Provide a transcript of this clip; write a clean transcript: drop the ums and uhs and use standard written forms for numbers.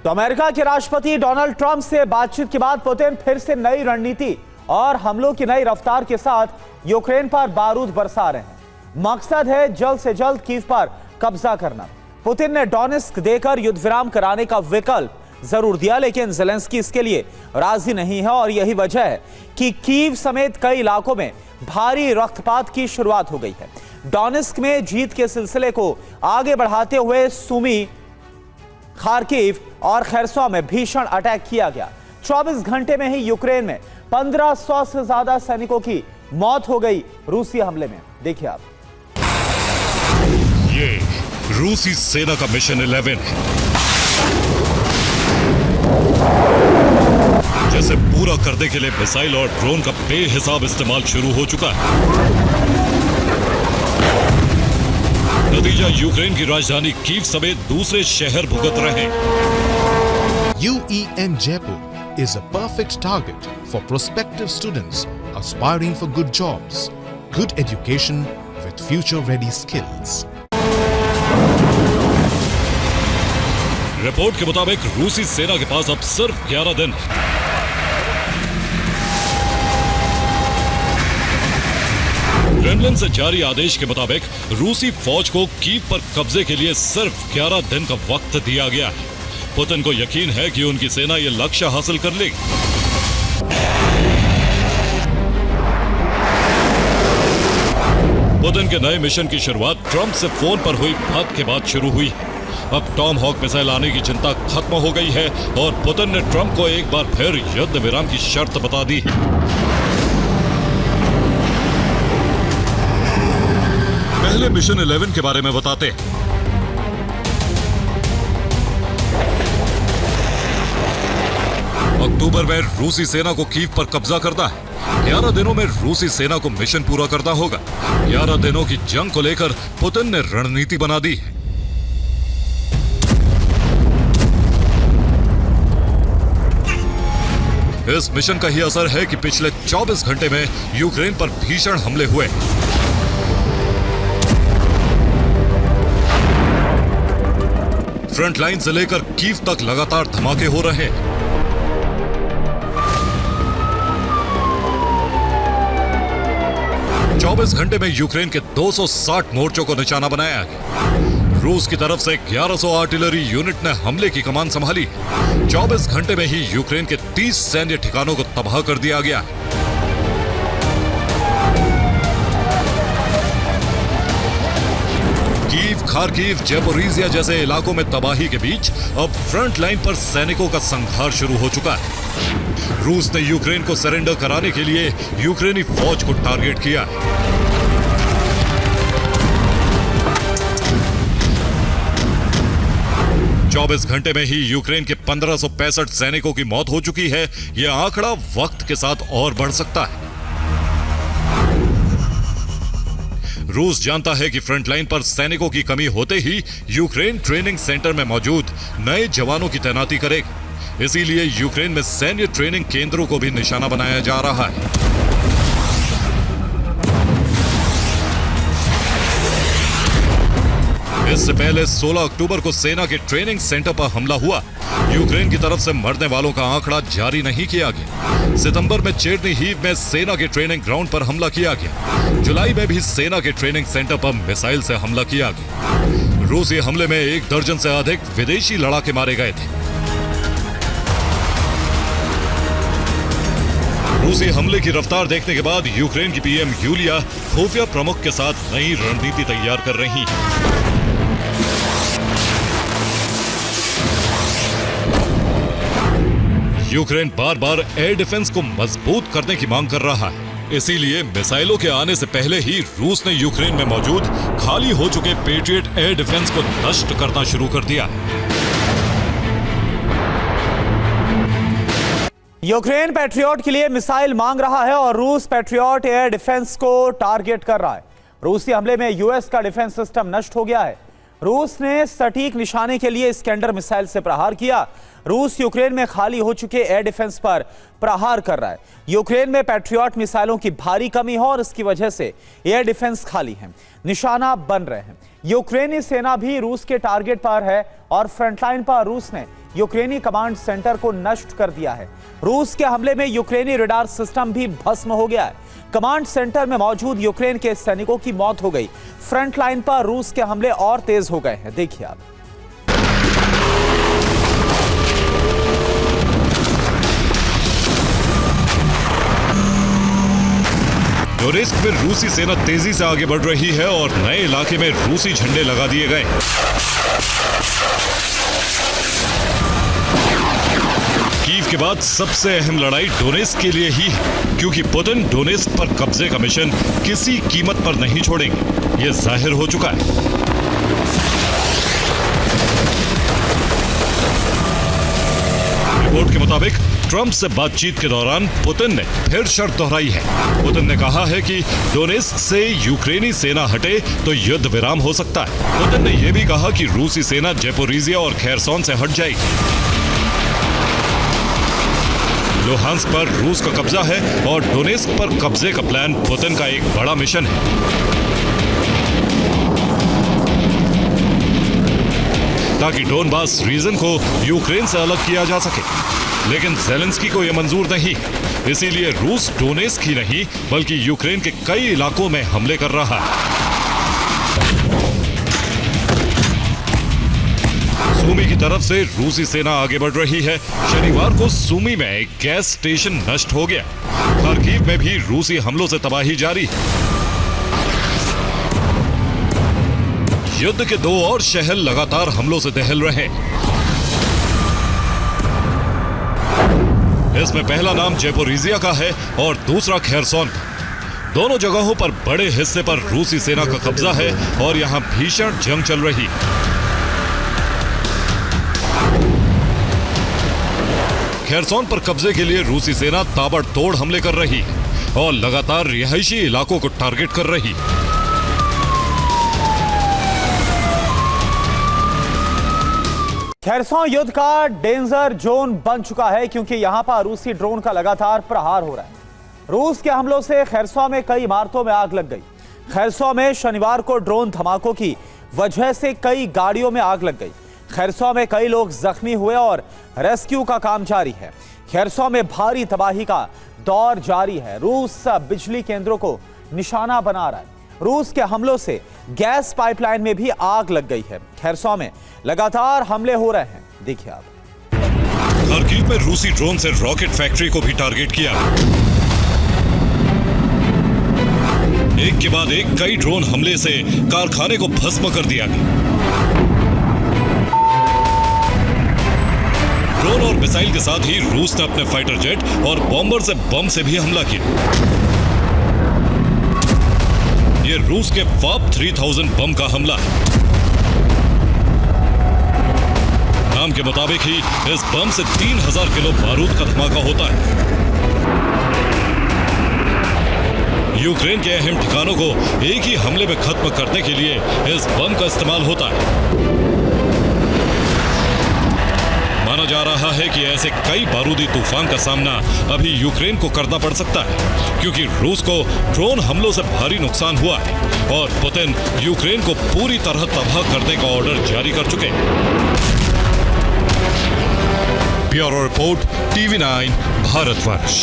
तो अमेरिका के राष्ट्रपति डोनाल्ड ट्रंप से बातचीत के बाद पुतिन फिर से नई रणनीति और हमलों की नई रफ्तार के साथ यूक्रेन पर बारूद बरसा रहे हैं। मकसद है जल्द से जल्द कीव पर कब्जा करना। पुतिन ने डोनेस्क देकर युद्ध विराम कराने का विकल्प जरूर दिया, लेकिन ज़ेलेंस्की इसके लिए राजी नहीं है और यही वजह है कि कीव समेत कई इलाकों में भारी रक्तपात की शुरुआत हो गई है। डोनेस्क में जीत के सिलसिले को आगे बढ़ाते हुए सुमी, खार्किव और खैरसवा में भीषण अटैक किया गया। 24 घंटे में ही यूक्रेन में 1500 से ज्यादा सैनिकों की मौत हो गई रूसी हमले में। देखिए आप, ये रूसी सेना का मिशन 11 जैसे पूरा करने के लिए मिसाइल और ड्रोन का बेहिसाब इस्तेमाल शुरू हो चुका है। नतीजा यूक्रेन की राजधानी कीव समेत दूसरे शहर भुगत रहे। UEM Jaipur is a perfect target for prospective students aspiring for good jobs, good education with future-ready skills. Report के मुताबिक रूसी सेना के पास अब सिर्फ 11 दिन है। क्रेमलिन से जारी आदेश के मुताबिक रूसी फौज को कीव पर कब्जे के लिए सिर्फ 11 दिन का वक्त दिया गया है। पुतिन को यकीन है कि उनकी सेना ये लक्ष्य हासिल कर लेगी। पुतिन के नए मिशन की शुरुआत ट्रंप से फोन पर हुई बात के बाद शुरू हुई है। अब टॉम हॉक मिसाइल आने की चिंता खत्म हो गई है और पुतिन ने ट्रंप को एक बार फिर युद्ध विराम की शर्त बता दी है। पहले मिशन 11 के बारे में बताते हैं। अक्टूबर में रूसी सेना को कीव पर कब्जा करना है। 11 दिनों में रूसी सेना को मिशन पूरा करना होगा। 11 दिनों की जंग को लेकर पुतिन ने रणनीति बना दी है। इस मिशन का ही असर है कि पिछले 24 घंटे में यूक्रेन पर भीषण हमले हुए। फ्रंट लाइन से लेकर कीव तक लगातार धमाके हो रहे हैं। चौबीस घंटे में यूक्रेन के 260 मोर्चों को निशाना बनाया गया। रूस की तरफ से 1100 आर्टिलरी यूनिट ने हमले की कमान संभाली। 24 घंटे में ही यूक्रेन के 30 सैन्य ठिकानों को तबाह कर दिया गया। कीव, खार्किव, ज़ैपोरिज़िया जैसे इलाकों में तबाही के बीच अब फ्रंट लाइन पर सैनिकों का संघर्ष शुरू हो चुका है। रूस ने यूक्रेन को सरेंडर कराने के लिए यूक्रेनी फौज को टारगेट किया है। चौबीस घंटे में ही यूक्रेन के 1565 सैनिकों की मौत हो चुकी है। यह आंकड़ा वक्त के साथ और बढ़ सकता है। रूस जानता है कि फ्रंटलाइन पर सैनिकों की कमी होते ही यूक्रेन ट्रेनिंग सेंटर में मौजूद नए जवानों की तैनाती करेगा। इसीलिए यूक्रेन में सैन्य ट्रेनिंग केंद्रों को भी निशाना बनाया जा रहा है। इससे पहले 16 अक्टूबर को सेना के ट्रेनिंग सेंटर पर हमला हुआ। यूक्रेन की तरफ से मरने वालों का आंकड़ा जारी नहीं किया गया। सितंबर में चेरनीहिव में सेना के ट्रेनिंग ग्राउंड पर हमला किया गया। जुलाई में भी सेना के ट्रेनिंग सेंटर पर मिसाइल से हमला किया गया। रूसी हमले में 1 दर्जन से अधिक विदेशी लड़ाके मारे गए थे। रूसी हमले की रफ्तार देखने के बाद यूक्रेन की पीएम यूलिया खुफिया प्रमुख के साथ नई रणनीति तैयार कर रही हैं। यूक्रेन बार बार एयर डिफेंस को मजबूत करने की मांग कर रहा है। इसीलिए मिसाइलों के आने से पहले ही रूस ने यूक्रेन में मौजूद खाली हो चुके पेट्रियट एयर डिफेंस को नष्ट करना शुरू कर दिया। यूक्रेन पैट्रियट के लिए मिसाइल मांग रहा है और रूस पैट्रियट एयर डिफेंस को टारगेट कर रहा है। रूसी हमले में यूएस का डिफेंस सिस्टम नष्ट हो गया है। रूस ने सटीक निशाने के लिए इस्कैंडर मिसाइल से प्रहार किया। रूस यूक्रेन में खाली हो चुके एयर डिफेंस पर प्रहार कर रहा है। यूक्रेन में पैट्रियट मिसाइलों की भारी कमी है और इसकी वजह से एयर डिफेंस खाली है, निशाना बन रहे हैं। यूक्रेनी सेना भी रूस के टारगेट पर है और फ्रंटलाइन पर रूस ने यूक्रेनी कमांड सेंटर को नष्ट कर दिया है। रूस के हमले में यूक्रेनी रडार सिस्टम भी भस्म हो गया है। कमांड सेंटर में मौजूद यूक्रेन के सैनिकों की मौत हो गई। फ्रंट लाइन पर रूस के हमले और तेज हो गए हैं। देखिए आप। डोनेस्क में रूसी सेना तेजी से आगे बढ़ रही है और नए इलाके में रूसी झंडे लगा दिए गए। कीव के बाद सबसे अहम लड़ाई डोनेस्क के लिए ही है, क्योंकि पुतिन डोनेस्क पर कब्जे का मिशन किसी कीमत पर नहीं छोड़ेंगे, यह जाहिर हो चुका है। रिपोर्ट के मुताबिक ट्रंप से बातचीत के दौरान पुतिन ने फिर शर्त दोहराई है। पुतिन ने कहा है कि डोनेस्क से यूक्रेनी सेना हटे तो युद्ध विराम हो सकता है। पुतिन ने यह भी कहा कि रूसी सेना ज़ेपोरिज़िया और खेरसोन से हट जाएगी। लुहांस्क पर रूस का कब्जा है और डोनेस्क पर कब्जे का प्लान पुतिन का एक बड़ा मिशन है। ताकि डोनबास रीजन को यूक्रेन से अलग किया जा सके, लेकिन ज़ेलेंस्की को यह मंजूर नहीं। इसीलिए रूस डोनेस्क ही नहीं बल्कि यूक्रेन के कई इलाकों में हमले कर रहा है। सूमी की तरफ से रूसी सेना आगे बढ़ रही है। शनिवार को सूमी में एक गैस स्टेशन नष्ट हो गया। खार्किव में भी रूसी हमलों से तबाही जारी है। युद्ध के दो और शहर लगातार हमलों से दहल रहे। इसमें पहला नाम ज़ेपोरिज़िया का है और दूसरा खेरसोन का। दोनों जगहों पर बड़े हिस्से पर रूसी सेना का कब्जा है और यहां भीषण जंग चल रही है। खेरसोन पर कब्जे के लिए रूसी सेना ताबड़तोड़ हमले कर रही है और लगातार रिहायशी इलाकों को टारगेट कर रही है। खेरसोन युद्ध का डेंजर जोन बन चुका है, क्योंकि यहां पर रूसी ड्रोन का लगातार प्रहार हो रहा है। रूस के हमलों से खेरसोन में कई इमारतों में आग लग गई। खेरसोन में शनिवार को ड्रोन धमाकों की वजह से कई गाड़ियों में आग लग गई। खेरसोन में कई लोग जख्मी हुए और रेस्क्यू का काम जारी है। खेरसोन में भारी तबाही का दौर जारी है। रूस बिजली केंद्रों को निशाना बना रहा है। रूस के हमलों से गैस पाइपलाइन में भी आग लग गई है। खेरसोन में लगातार हमले हो रहे हैं। देखिए आप। खार्किव में रूसी ड्रोन से रॉकेट फैक्ट्री को भी टारगेट किया। एक के बाद एक कई ड्रोन हमले से कारखाने को भस्म कर दिया गया। ड्रोन और मिसाइल के साथ ही रूस ने अपने फाइटर जेट और बॉम्बर से बम से भी हमला किया। ये रूस के FAB 3000 बम का हमला है। नाम के मुताबिक ही इस बम से 3000 किलो बारूद का धमाका होता है। यूक्रेन के अहम ठिकानों को एक ही हमले में खत्म करने के लिए इस बम का इस्तेमाल होता है। माना जा रहा है कि ऐसे कई बारूदी तूफान का सामना अभी यूक्रेन को करना पड़ सकता है, क्योंकि रूस को ड्रोन हमलों से भारी नुकसान हुआ है और पुतिन यूक्रेन को पूरी तरह तबाह करने का ऑर्डर जारी कर चुके हैं। Bureau report, TV9 Bharatvarsh.